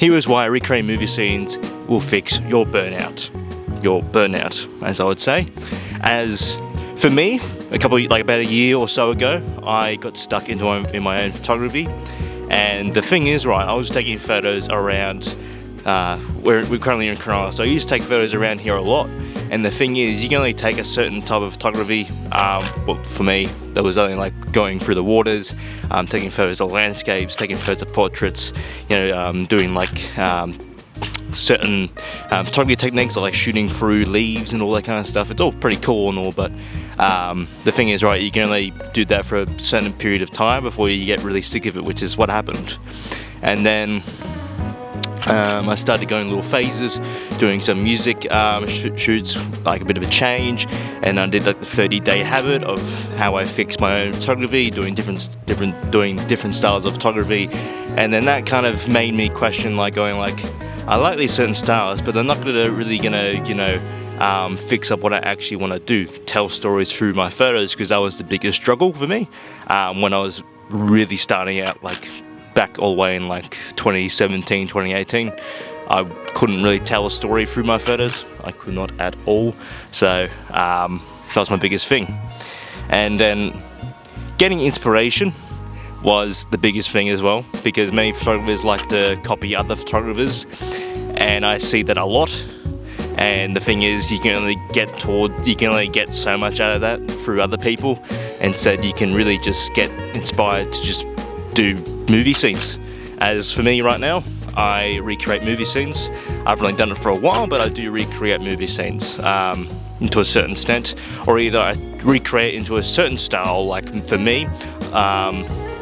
here is why recreating movie scenes will fix your burnout. Your burnout, as I would say. As for me, about a year or so ago, I got stuck in my own photography. And the thing is, right, I was taking photos around, we're currently in Cronulla, so I used to take photos around here a lot. And the thing is, you can only take a certain type of photography. Well, for me, that was only like going through the waters, taking photos of landscapes, taking photos of portraits, doing like certain photography techniques like shooting through leaves and all that kind of stuff. It's all pretty cool and all, but the thing is, right, you can only do that for a certain period of time before you get really sick of it, which is what happened. And then I started going little phases, doing some music shoots, like a bit of a change, and I did like the 30-day habit of how I fix my own photography, doing different styles of photography, and then that kind of made me question, like going like, I like these certain styles, but they're not really gonna fix up what I actually want to do, tell stories through my photos, because that was the biggest struggle for me when I was really starting out, like back all the way in like 2017, 2018. I couldn't really tell a story through my photos. I could not at all. So that was my biggest thing. And then getting inspiration was the biggest thing as well, because many photographers like to copy other photographers, and I see that a lot. And the thing is, you can only get so much out of that through other people. Instead, you can really just get inspired to just do movie scenes. As for me right now, I recreate movie scenes. I've only done it for a while, but I do recreate movie scenes to a certain extent, or either I recreate into a certain style. Like for me,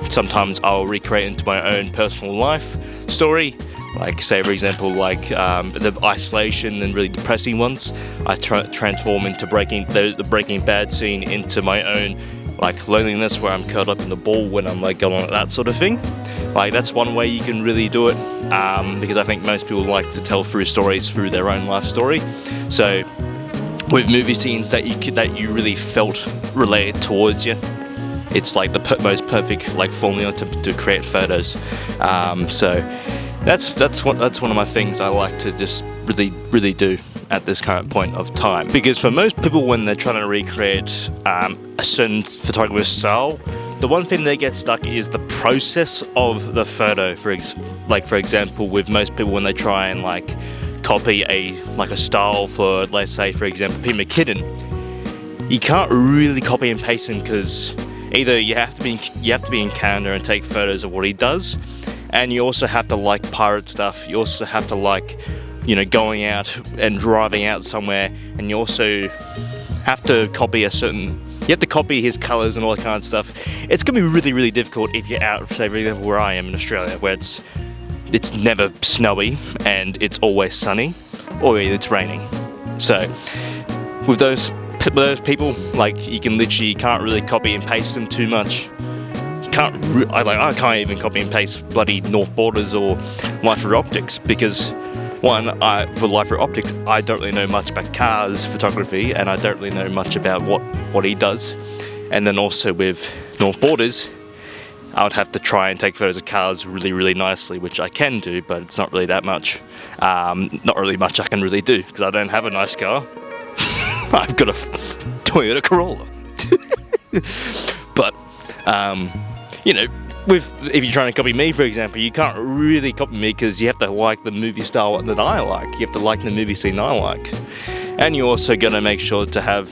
sometimes I'll recreate into my own personal life story. Like say for example, like the isolation and really depressing ones, I transform into the Breaking Bad scene into my own like loneliness, where I'm curled up in the ball when I'm like going on that sort of thing. Like that's one way you can really do it, because I think most people like to tell through stories through their own life story. So with movie scenes that you really felt related towards you, it's like the most perfect like formula to create photos. So that's one of my things I like to just really do at this current point of time. Because for most people, when they're trying to recreate a certain photography style, the one thing they get stuck is the process of the photo. For example, with most people, when they try and like copy a style for, let's say for example, Peter McKinnon, you can't really copy and paste him, because either you have to be in Canada and take photos of what he does, and you also have to like pirate stuff. You also have to like, going out and driving out somewhere, and you also have to copy his colours and all that kind of stuff. It's going to be really, really difficult if you're out, say for example, where I am in Australia, where it's never snowy and it's always sunny, or it's raining. So with those people, like you can't really copy and paste them too much. I can't even copy and paste bloody North Borders or Life for Optics, because for Life for Optics, I don't really know much about cars photography, and I don't really know much about what he does. And then also with North Borders, I would have to try and take photos of cars really, really nicely, which I can do, but it's not really that much. Not really much I can really do, because I don't have a nice car. I've got a Toyota Corolla. But if you're trying to copy me, for example, you can't really copy me, because you have to like the movie style that I like. You have to like the movie scene I like. And you also got to make sure to have,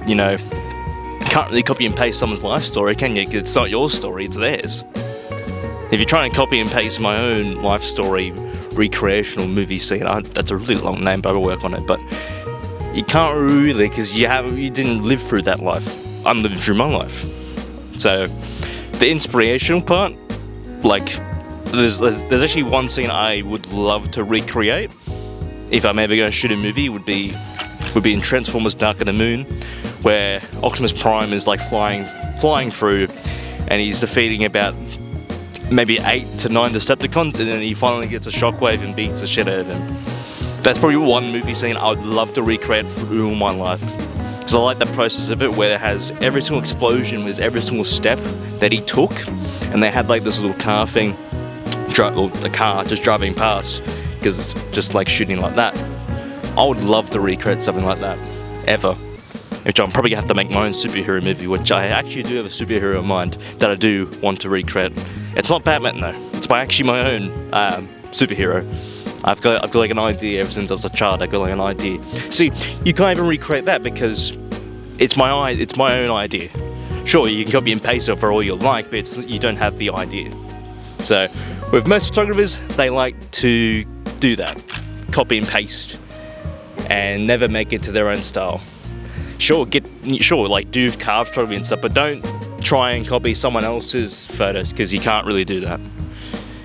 can't really copy and paste someone's life story, can you? Because it's not your story, it's theirs. If you're trying to copy and paste my own life story, recreational movie scene, that's a really long name, but I'll work on it. But you can't really, because you didn't live through that life. I'm living through my life. So the inspirational part, like there's actually one scene I would love to recreate if I'm ever going to shoot a movie, would be in Transformers Dark of the Moon, where Optimus Prime is like flying through, and he's defeating about maybe 8 to 9 Decepticons, and then he finally gets a shockwave and beats the shit out of him. That's probably one movie scene I would love to recreate through all my life. Because I like the process of it, where it has every single explosion was every single step that he took, and they had like this little car thing or the car just driving past, because it's just like shooting like that. I would love to recreate something like that, ever. Which I'm probably gonna have to make my own superhero movie, which I actually do have a superhero in mind that I do want to recreate. It's not Batman though, it's by actually my own superhero. I've got like an idea ever since I was a child. I got like an idea. See, you can't even recreate that because it's my own idea. Sure, you can copy and paste it for all you like, but you don't have the idea. So, with most photographers, they like to do that, copy and paste, and never make it to their own style. Sure, like do carved photography and stuff, but don't try and copy someone else's photos, because you can't really do that.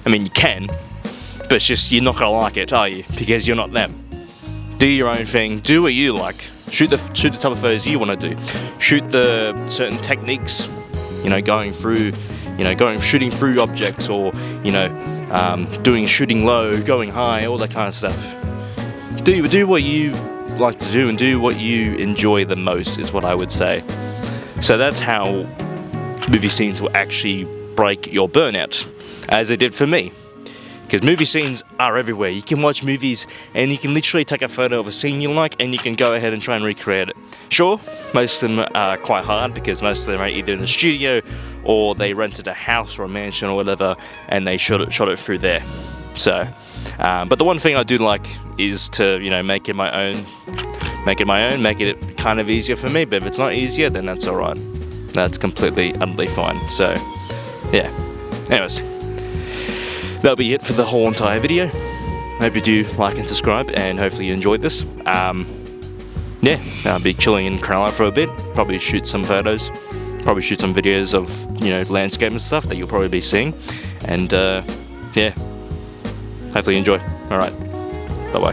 I mean, you can, but it's just you're not gonna like it, are you? Because you're not them. Do your own thing. Do what you like. Shoot the type of photos you want to do. Shoot the certain techniques. Shooting through objects, or shooting low, going high, all that kind of stuff. Do what you like to do and do what you enjoy the most, is what I would say. So that's how movie scenes will actually break your burnout, as it did for me. Because movie scenes are everywhere. You can watch movies and you can literally take a photo of a scene you like and you can go ahead and try and recreate it. Sure, most of them are quite hard because most of them are either in the studio or they rented a house or a mansion or whatever and they shot it through there. So, but the one thing I do like is to, make it my own, make it kind of easier for me. But if it's not easier, then that's alright. That's completely, utterly fine. So, yeah. Anyways, that'll be it for the whole entire video. Hope you do like and subscribe, and hopefully you enjoyed this. Yeah, I'll be chilling in Cronulla for a bit. Probably shoot some photos. Probably shoot some videos of, landscape and stuff that you'll probably be seeing. And, yeah. Hopefully you enjoy. Alright. Bye-bye.